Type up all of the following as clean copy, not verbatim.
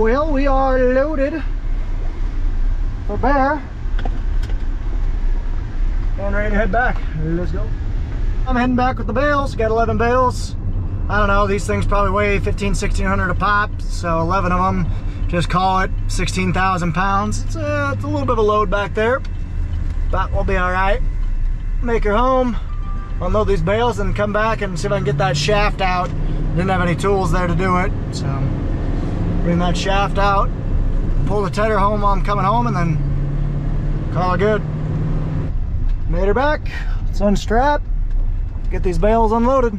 Well, we are loaded for bear and ready to head back. Let's go. I'm heading back with the bales. Got 11 bales. I don't know, these things probably weigh 1,500–1,600 a pop, so 11 of them, just call it 16,000 pounds. It's a little bit of a load back there, but we'll be all right. Make her home, unload these bales, and come back and see if I can get that shaft out. Didn't have any tools there to do it, so bring that shaft out, pull the tedder home while I'm coming home, and then call it good. Made her back. Let's unstrap, get these bales unloaded.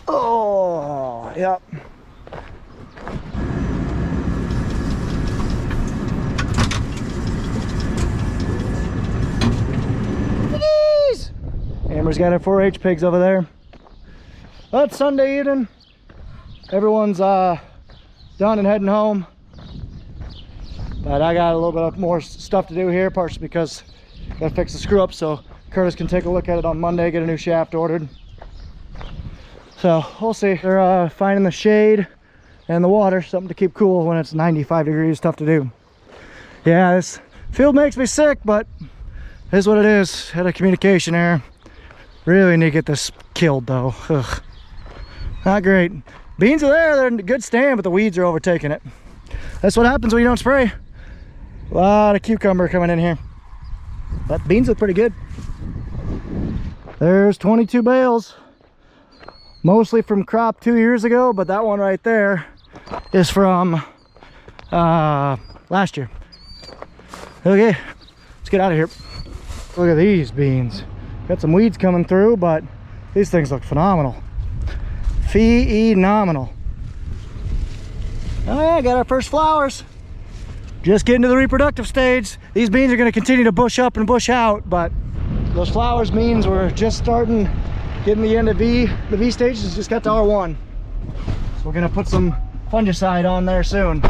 Oh, yep. Piggies! Amber's got her 4-H pigs over there. Well, it's Sunday evening. Everyone's done and heading home. But I got a little bit more stuff to do here, partially because I gotta fix the screw up so Curtis can take a look at it on Monday, get a new shaft ordered. So we'll see. They're finding the shade and the water, something to keep cool when it's 95 degrees. Tough to do. Yeah, this field makes me sick, but it is what it is. Had a communication error. Really need to get this killed though. Ugh. Not great. Beans are there, they're in good stand, but the weeds are overtaking it. That's what happens when you don't spray. A lot of cucumber coming in here. But beans look pretty good. There's 22 bales. Mostly from crop 2 years ago, but that one right there is from last year. Okay, let's get out of here. Look at these beans. Got some weeds coming through, but these things look phenomenal. Phenomenal. Oh yeah, got our first flowers. Just getting to the reproductive stage. These beans are going to continue to bush up and bush out, but those flowers means we're just starting getting the end of the V stage has just got to R1. So we're gonna put some fungicide on there soon.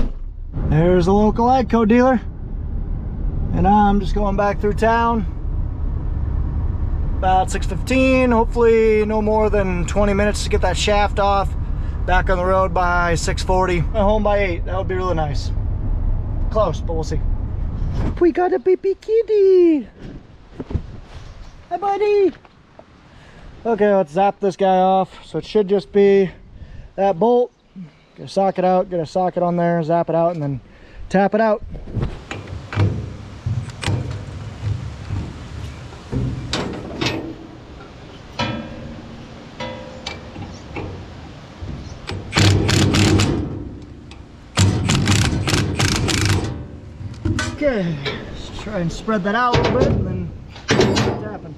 There's the local AGCO dealer. And I'm just going back through town. About 6:15, hopefully no more than 20 minutes to get that shaft off. Back on the road by 6:40. Home by 8, that would be really nice. Close, but we'll see. We got a baby kitty. Hi buddy. Okay, let's zap this guy off. So it should just be that bolt. Get a socket out, get a socket on there, zap it out, and then tap it out. Okay, let's try and spread that out a little bit and then start tapping.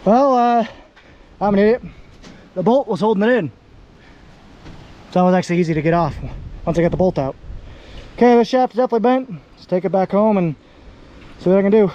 Well, I'm an idiot. The bolt was holding it in. So it was actually easy to get off once I got the bolt out. Okay, this shaft is definitely bent. Let's take it back home and see what I can do.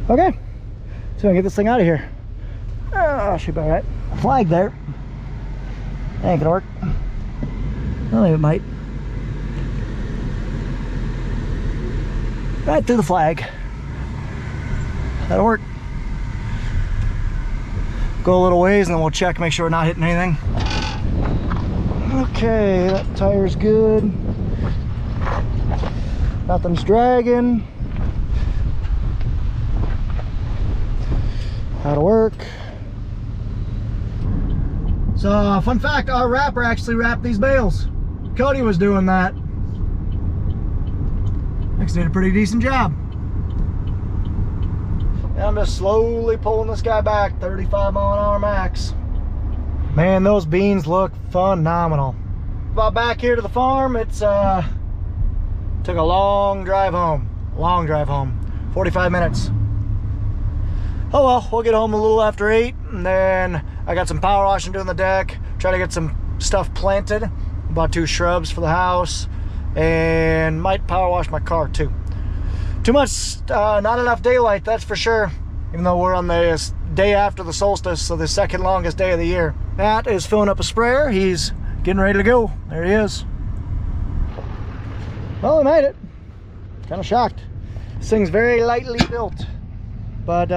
Okay, so I can get this thing out of here. Oh, should be all right. Flag there. That ain't gonna work. I think it might. Right through the flag. That'll work. Go a little ways and then we'll check, make sure we're not hitting anything. Okay, that tire's good. Nothing's dragging. That'll work. So, fun fact, our wrapper actually wrapped these bales. Cody was doing that. Actually did a pretty decent job. And I'm just slowly pulling this guy back, 35 mph max. Man, those beans look phenomenal. About back here to the farm, it's took a long drive home. 45 minutes. Oh well, we'll get home a little after 8, and then I got some power washing doing the deck, try to get some stuff planted, about 2 shrubs for the house, and might power wash my car too. Too much, not enough daylight, that's for sure, even though we're on the day after the solstice, so the second longest day of the year. Matt is filling up a sprayer. He's getting ready to go. There he is. Well, he made it. Kind of shocked. This thing's very lightly built, but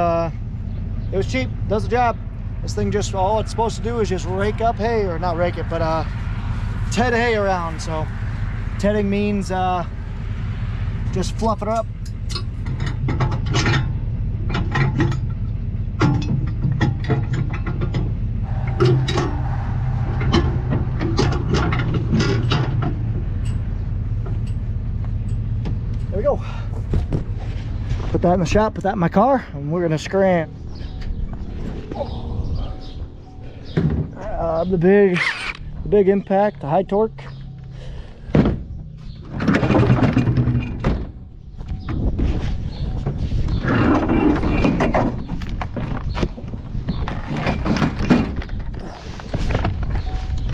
it was cheap, does the job. This thing just, all it's supposed to do is just rake up hay, or not rake it, but ted hay around. So tedding means just fluff it up. There we go. Put that in the shop, put that in my car, and we're gonna scram. The big impact, the high torque.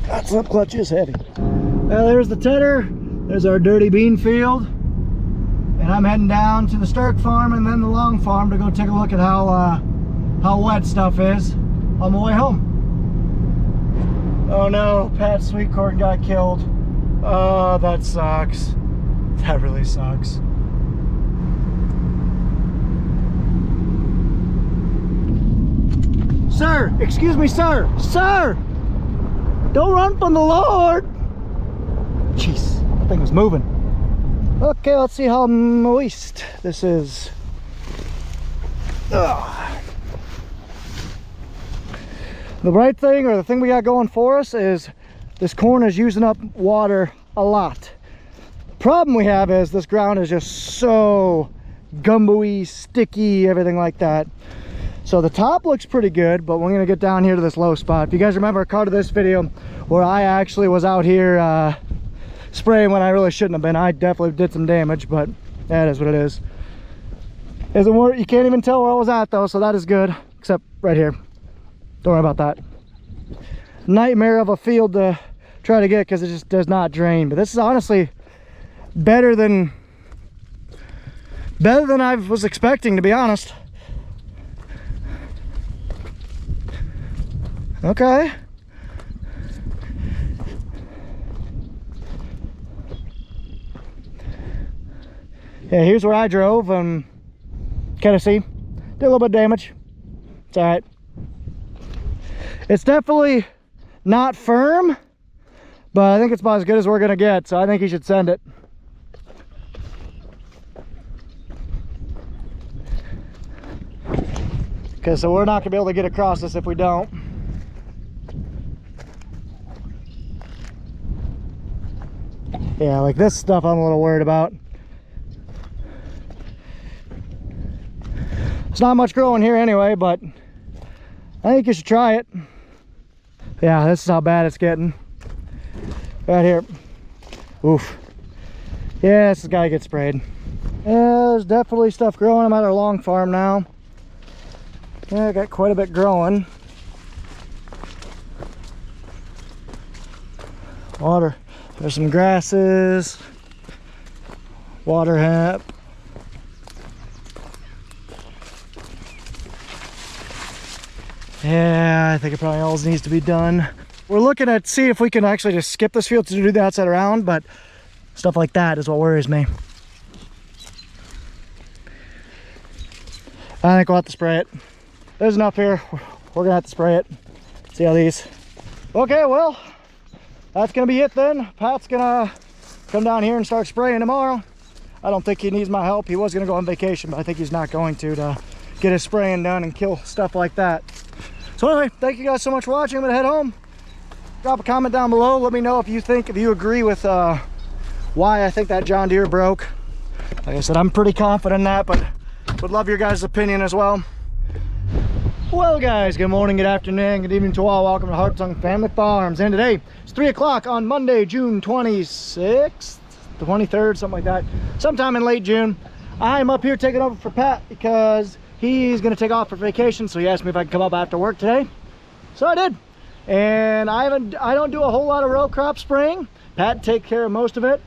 That slip clutch is heavy. Well, there's the tedder. There's our dirty bean field. And I'm heading down to the Stark farm and then the Long farm to go take a look at how wet stuff is on my way home. Oh no, Pat's sweet corn got killed. Oh, that sucks. That really sucks. Sir, excuse me, sir. Sir! Don't run from the Lord! Jeez, that thing was moving. Okay, let's see how moist this is. Ugh. The right thing, or the thing we got going for us, is this corn is using up water a lot. Problem we have is this ground is just so gumbo-y, sticky, everything like that. So the top looks pretty good, but we're gonna get down here to this low spot. If you guys remember a part of this video where I actually was out here spraying when I really shouldn't have been, I definitely did some damage, but that is what it is. Isn't worth, you can't even tell where I was at though, so that is good, except right here. Don't worry about that. Nightmare of a field to try to get because it just does not drain. But this is honestly better than I was expecting, to be honest. Okay. Yeah, here's where I drove in Tennessee. Did a little bit of damage. It's all right. It's definitely not firm, but I think it's about as good as we're gonna get, so I think he should send it. Okay, so we're not gonna be able to get across this if we don't. Yeah, like this stuff I'm a little worried about. There's not much growing here anyway, but I think you should try it. Yeah, this is how bad it's getting. Right here. Oof. Yeah, this has got to get sprayed. Yeah, there's definitely stuff growing. I'm at our Long farm now. Yeah, I got quite a bit growing. Water. There's some grasses. Water hemp. Yeah, I think it probably all needs to be done. We're looking at see if we can actually just skip this field to do the outside around, but stuff like that is what worries me. I think we'll have to spray it. There's enough here. We're gonna have to spray it. See how these. Okay, well, that's gonna be it then. Pat's gonna come down here and start spraying tomorrow. I don't think he needs my help. He was gonna go on vacation, but I think he's not going to get his spraying done and kill stuff like that. So anyway, thank you guys so much for watching. I'm gonna head home. Drop a comment down below. Let me know if you agree with why I think that John Deere broke. Like I said, I'm pretty confident in that, but would love your guys' opinion as well. Well guys, good morning, good afternoon, good evening to all. Welcome to Hartung Family Farms. And today it's 3 o'clock on Monday, June 26th, the 23rd, something like that. Sometime in late June. I'm up here taking over for Pat because he's gonna take off for vacation. So he asked me if I could come up after work today. So I did. And I don't do a whole lot of row crop spraying. Pat take care of most of it,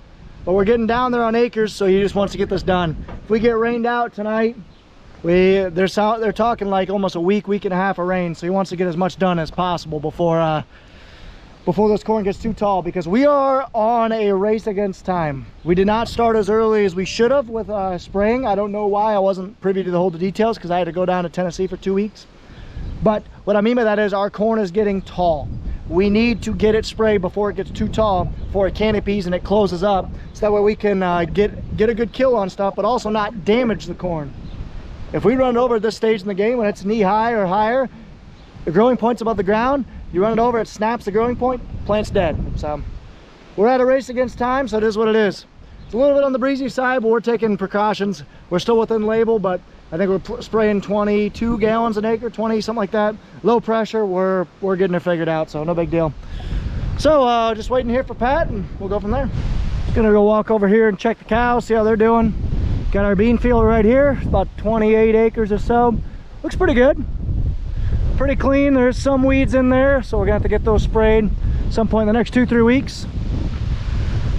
but we're getting down there on acres, so he just wants to get this done. If we get rained out tonight, they're talking like almost a week and a half of rain, so he wants to get as much done as possible before this corn gets too tall, because we are on a race against time. We did not start as early as we should have with spraying. I don't know why. I wasn't privy to the whole details because I had to go down to Tennessee for 2 weeks. But what I mean by that is our corn is getting tall. We need to get it sprayed before it gets too tall, before it canopies and it closes up, so that way we can get a good kill on stuff, but also not damage the corn. If we run it over at this stage in the game when it's knee high or higher, the growing point's above the ground, you run it over, it snaps the growing point, plant's dead. So we're at a race against time, so it is what it is. It's a little bit on the breezy side, but we're taking precautions. We're still within label, but I think we're spraying 22 gallons an acre, 20, something like that. Low pressure, we're getting it figured out, so no big deal. So just waiting here for Pat and we'll go from there. Gonna go walk over here and check the cows, see how they're doing. Got our bean field right here, about 28 acres or so. Looks pretty good. Pretty clean. There's some weeds in there, so we're gonna have to get those sprayed some point in the next 2-3 weeks.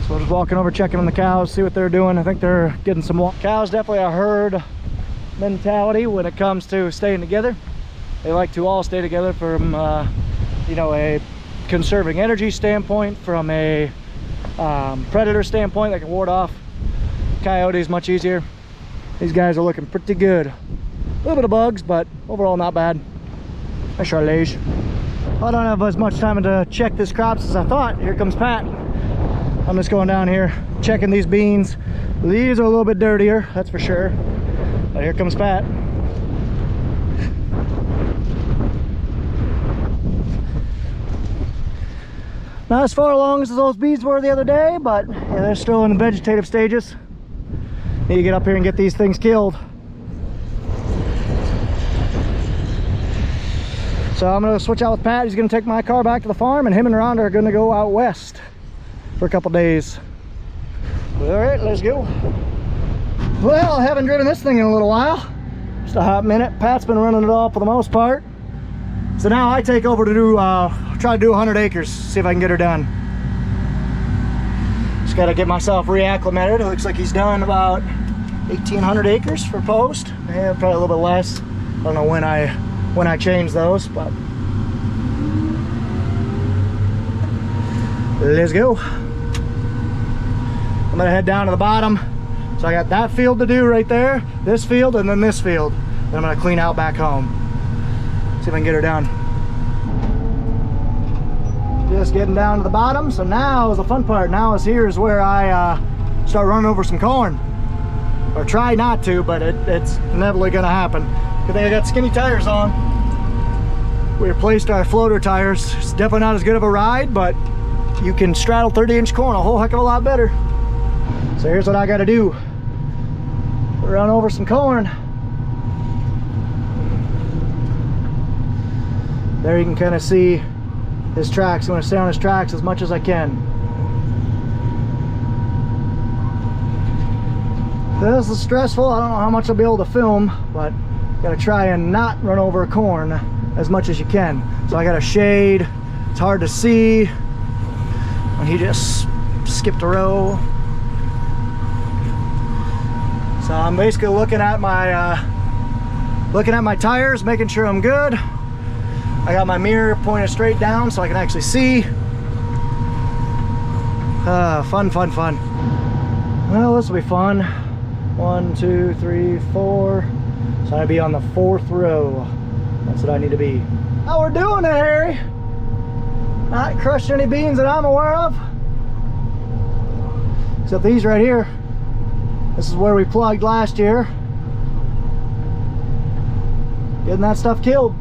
So we're just walking over, checking on the cows, see what they're doing. I think they're getting some walk. Cows definitely a herd mentality when it comes to staying together. They like to all stay together from you know, a conserving energy standpoint, from a predator standpoint. They can ward off coyotes much easier. These guys are looking pretty good. A little bit of bugs, but overall not bad. Nice charolais. I don't have as much time to check this crops as I thought. Here comes Pat. I'm just going down here checking these beans. These are a little bit dirtier, that's for sure. But here comes Pat. Not as far along as those beans were the other day, but yeah, they're still in the vegetative stages. Need to get up here and get these things killed. So I'm gonna switch out with Pat. He's gonna take my car back to the farm, and him and Rhonda are gonna go out west for a couple days. All right, let's go. Well, I haven't driven this thing in a little while. Just a hot minute. Pat's been running it all for the most part. So now I take over to do, try to do 100 acres, see if I can get her done. Just gotta get myself reacclimated. It looks like he's done about 1,800 acres for post. Yeah, probably a little bit less. I don't know when I change those, but let's go. I'm gonna head down to the bottom. So I got that field to do right there, this field, and then this field. Then I'm gonna clean out back home. See if I can get her done. Just getting down to the bottom. So now is the fun part. Now is here's where I start running over some corn. Or try not to, but it's inevitably gonna happen. Good thing I got skinny tires on. We replaced our floater tires. It's definitely not as good of a ride, but you can straddle 30-inch corn a whole heck of a lot better. So here's what I gotta do. Run over some corn. There you can kind of see his tracks. I'm gonna stay on his tracks as much as I can. This is stressful. I don't know how much I'll be able to film, but gotta try and not run over a corn as much as you can. So I got a shade. It's hard to see. And he just skipped a row. So I'm basically looking at my tires, making sure I'm good. I got my mirror pointed straight down so I can actually see. Fun. Well, this will be fun. 1, 2, 3, 4. So I'd be on the 4th row. That's what I need to be. How we're doing it, Harry? Not crushed any beans that I'm aware of. Except these right here. This is where we plugged last year. getting that stuff killed.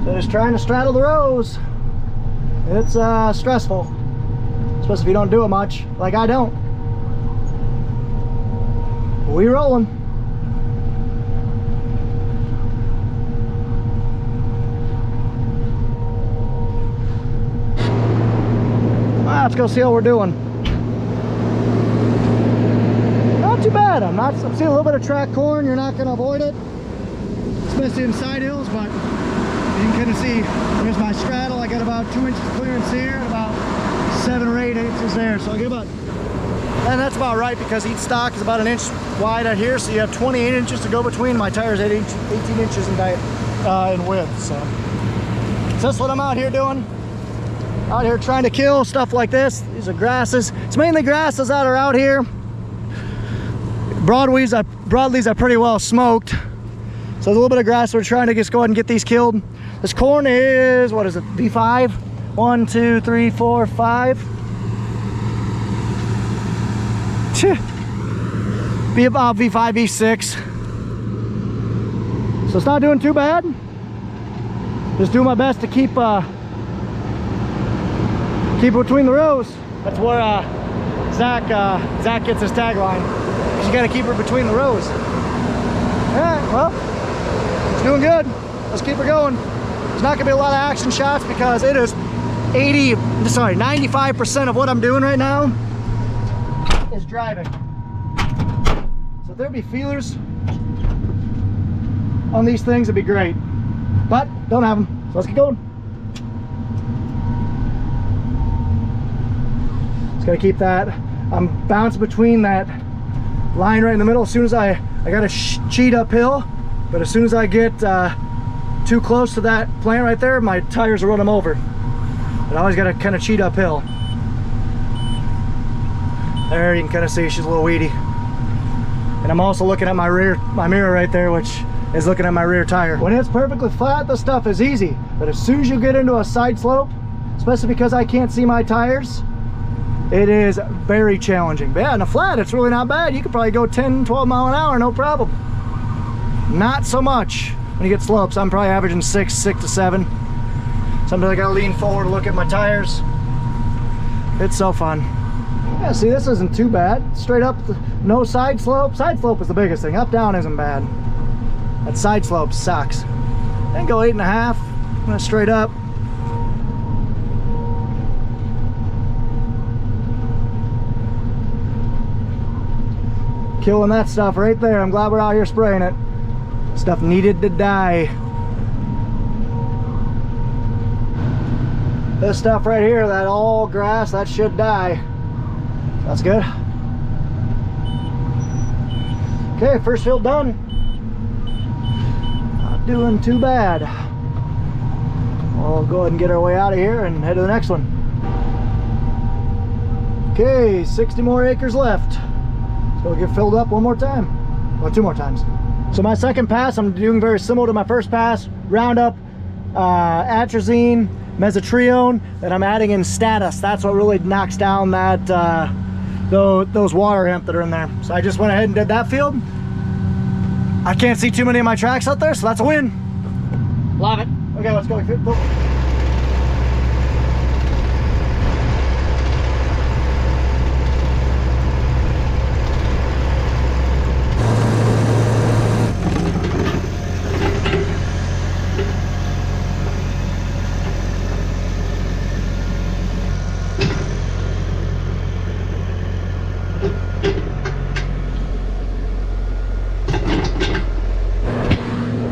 So just trying to straddle the rows, it's stressful, especially if you don't do it much, like I don't. We rolling. Let's go see how we're doing. Not too bad. I'm seeing a little bit of track corn. You're not going to avoid it, especially in side hills, but you can kind of see there's my straddle. I got about 2 inches clearance here and about 7 or 8 inches there. So I get about, and that's about right because each stock is about 1 inch wide out here. So you have 28 inches to go between. My tire's 18 inches in width. So that's what I'm out here doing. Out here trying to kill stuff like this. These are grasses. It's mainly grasses that are out here. Broadleaves are pretty well smoked. So there's a little bit of grass. We're trying to just go ahead and get these killed. This corn is, what is it, V5? 1, 2, 3, 4, 5. Be about V5, V6. So it's not doing too bad. Just doing my best to keep it between the rows. That's where Zach gets his tagline. You got to keep her between the rows. Yeah, well, it's doing good. Let's keep her going. There's not gonna be a lot of action shots because it is 95% of what I'm doing right now is driving. So if there'd be feelers on these things, it'd be great. But don't have them. So let's get going. Gotta keep that. I'm bouncing between that line right in the middle. As soon as I got to cheat uphill, but as soon as I get too close to that plant right there, my tires will run them over. But I always got to kind of cheat uphill. There you can kind of see she's a little weedy. And I'm also looking at my mirror right there, which is looking at my rear tire. When it's perfectly flat, this stuff is easy. But as soon as you get into a side slope, especially because I can't see my tires, it is very challenging. But yeah, in a flat, it's really not bad. You could probably go 10, 12 mile an hour, no problem. Not so much when you get slopes. I'm probably averaging 6 to 7. Sometimes I gotta lean forward to look at my tires. It's so fun. Yeah, see, this isn't too bad. Straight up, no side slope. Side slope is the biggest thing. Up, down isn't bad. That side slope sucks. Then go 8.5, and straight up. Killing that stuff right there. I'm glad we're out here spraying it. Stuff needed to die. This stuff right here, that all grass, that should die. That's good. Okay, first field done. Not doing too bad. We'll go ahead and get our way out of here and head to the next one. Okay, 60 more acres left. So we'll get filled up one more time. Well, 2 more times. So my second pass, I'm doing very similar to my first pass. Roundup, atrazine, mesotrione, that I'm adding in status. That's what really knocks down that those water hemp that are in there. So I just went ahead and did that field. I can't see too many of my tracks out there, so that's a win. Love it. Okay, let's go.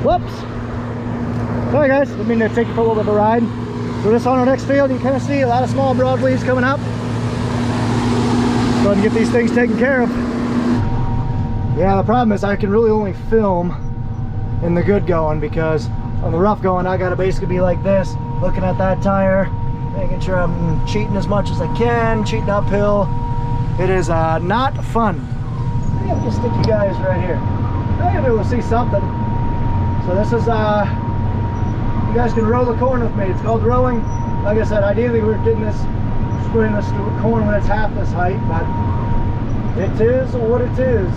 Whoops. Sorry guys, didn't mean to take you for a little bit of a ride. So just on our next field, you can kind of see a lot of small broadleaves coming up. Go ahead and get these things taken care of. Yeah, the problem is I can really only film in the good going, because on the rough going I gotta basically be like this, looking at that tire, making sure I'm cheating as much as I can, cheating uphill. It is not fun. I think I'll just stick you guys right here. I gotta be able to see something. So this is, you guys can row the corn with me. It's called rowing. Like I said, ideally we're getting this, spraying this corn when it's half this height, but it is what it is.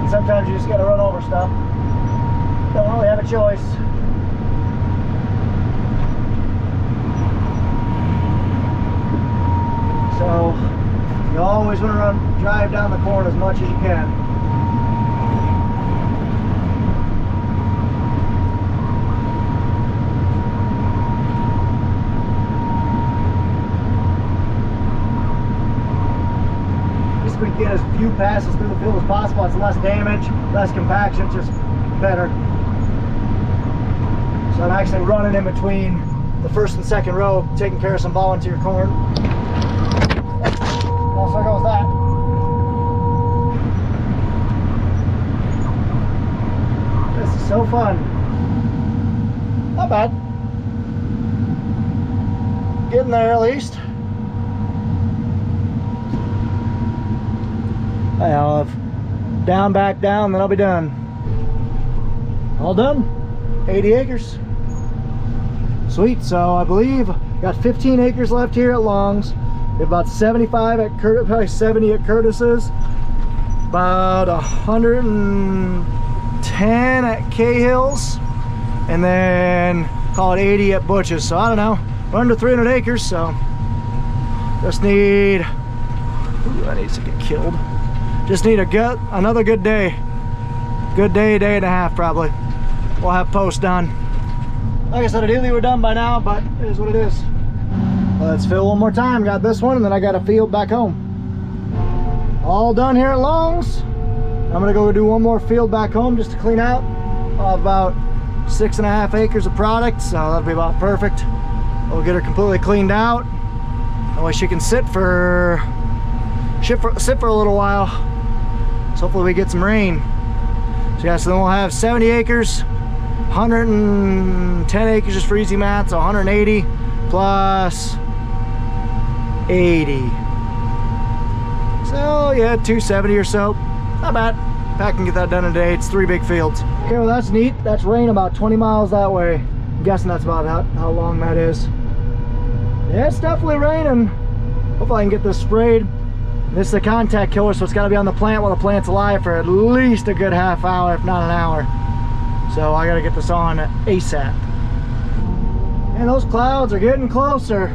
and sometimes you just gotta run over stuff. Don't really have a choice. So you always want to drive down the corn as much as you can. We get as few passes through the field as possible. It's less damage, less compaction, it's just better. So I'm actually running in between the first and second row, taking care of some volunteer corn. Well, so goes that. This is so fun. Not bad. Getting there at least. I'll have down, back, down, then I'll be done. All done. 80 acres. Sweet. So I believe got 15 acres left here at Long's. We have about 75 at Curtis, probably 70 at Curtis's. About 110 at Cahill's, and then call it 80 at Butch's. So I don't know. We're under 300 acres, so just need. Ooh, that needs to get killed. Just need another good day. Good day, day and a half probably. We'll have post done. Like I said, ideally we're done by now, but it is what it is. Let's fill one more time. Got this one, and then I got a field back home. All done here at Long's. I'm gonna go do one more field back home just to clean out. About 6.5 acres of product, so that'll be about perfect. We'll get her completely cleaned out. That way she can sit for a little while. So hopefully we get some rain. So yeah, so then we'll have 70 acres, 110 acres just for easy math, so 180 plus 80. So yeah, 270 or so. Not bad. If I can get that done in a day, it's 3 big fields. Okay, well that's neat. That's rain about 20 miles that way. I'm guessing that's about how long that is. Yeah, it's definitely raining. Hopefully I can get this sprayed. This is a contact killer, so it's got to be on the plant while the plant's alive for at least a good half hour, if not an hour. So I got to get this on ASAP. And those clouds are getting closer.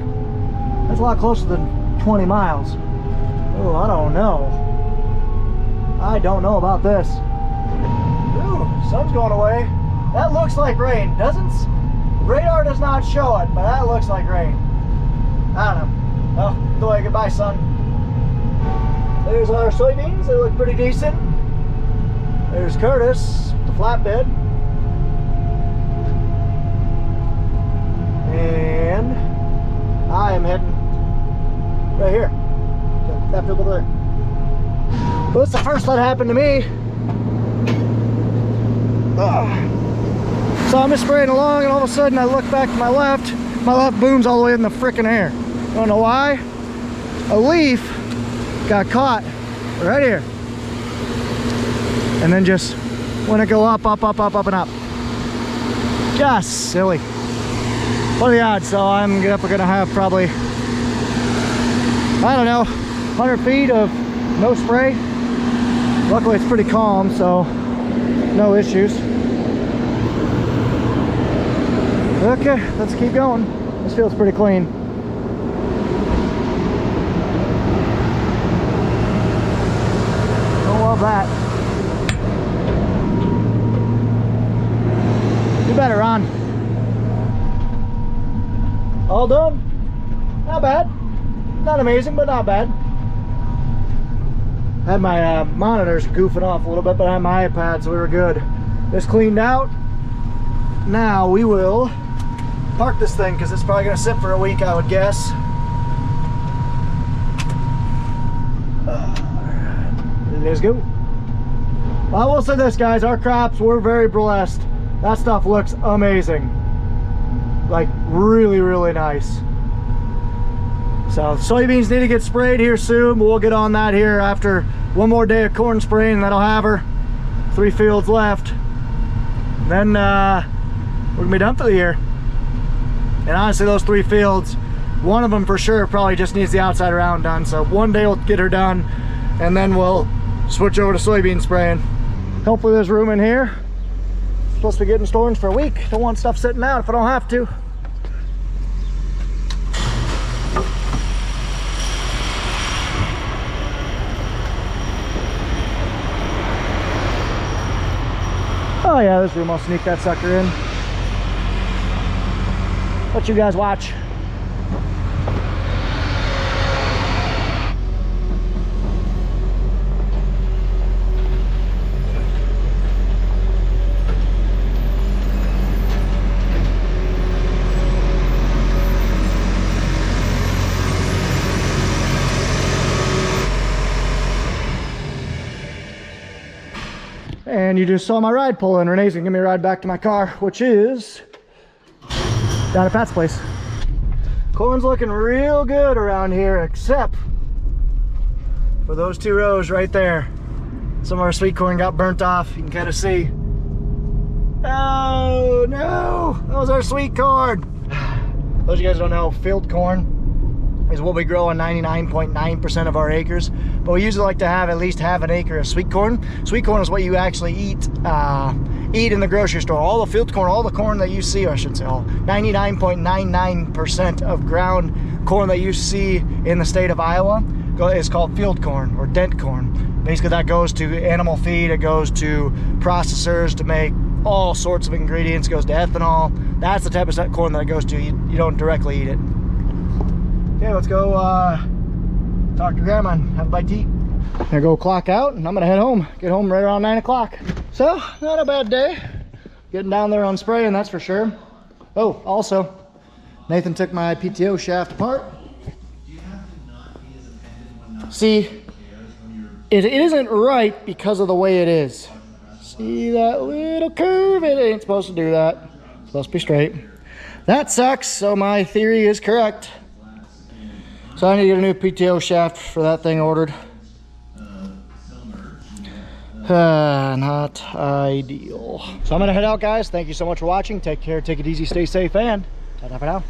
That's a lot closer than 20 miles. Oh, I don't know. I don't know about this. Ooh, sun's going away. That looks like rain. Radar does not show it, but that looks like rain. I don't know. Well, either way, goodbye, sun. There's our soybeans. They look pretty decent. There's Curtis, the flatbed. And I am heading right here. That field over there. Well, it's the first that happened to me. So I'm just spraying along, and all of a sudden I look back to my left. My left boom's all the way in the frickin' air. Don't know why. A leaf got caught right here, and then just want to go up, up, up, up, up, and up. Just silly. What are the odds? So I'm gonna have probably, I don't know, 100 feet of no spray. Luckily it's pretty calm, so no issues. Okay, let's keep going. This field's pretty clean. Don't love that. Do better, Ron. All done. Not bad. Not amazing, but not bad. Had my monitors goofing off a little bit, but I had my iPad, so we were good. This cleaned out. Now we will park this thing because it's probably going to sit for a week, I would guess. Let's go. Well, I will say this, guys, our crops were very blessed. That stuff looks amazing. Like really, really nice. So soybeans need to get sprayed here soon, but we'll get on that here after one more day of corn spraying, and that'll have her. 3 fields left. Then we're gonna be done for the year. And honestly, those 3 fields, one of them for sure probably just needs the outside round done. So one day we'll get her done, and then we'll switch over to soybean spraying. Hopefully there's room in here. Supposed to be getting storage for a week. Don't want stuff sitting out if I don't have to. Oh yeah, there's room. I'll sneak that sucker in. Let you guys watch. And you just saw my ride pull in. Renee's gonna give me a ride back to my car, which is down at Pat's place. Corn's looking real good around here, except for those 2 rows right there. Some of our sweet corn got burnt off. You can kind of see. Oh no, that was our sweet corn. Those of you guys don't know, field corn is what we grow on 99.9% of our acres, but we usually like to have at least half an acre of sweet corn. Sweet corn is what you actually eat in the grocery store. All the field corn, all the corn that you see, or I should say all 99.99% of ground corn that you see in the state of Iowa is called field corn or dent corn. Basically that goes to animal feed, it goes to processors to make all sorts of ingredients, it goes to ethanol. That's the type of corn that it goes to. You don't directly eat it. Okay, let's go talk to Grandma and have a bite to eat. I'm gonna go clock out and I'm gonna head home. Get home right around 9 o'clock. So, not a bad day. Getting down there on spraying, that's for sure. Oh, also, Nathan took my PTO shaft apart. See, it isn't right because of the way it is. See that little curve? It ain't supposed to do that. It's supposed to be straight. That sucks, so my theory is correct. So I need to get a new PTO shaft for that thing ordered. Not ideal. So I'm gonna head out, guys. Thank you so much for watching. Take care, take it easy, stay safe, and ta-ta for now.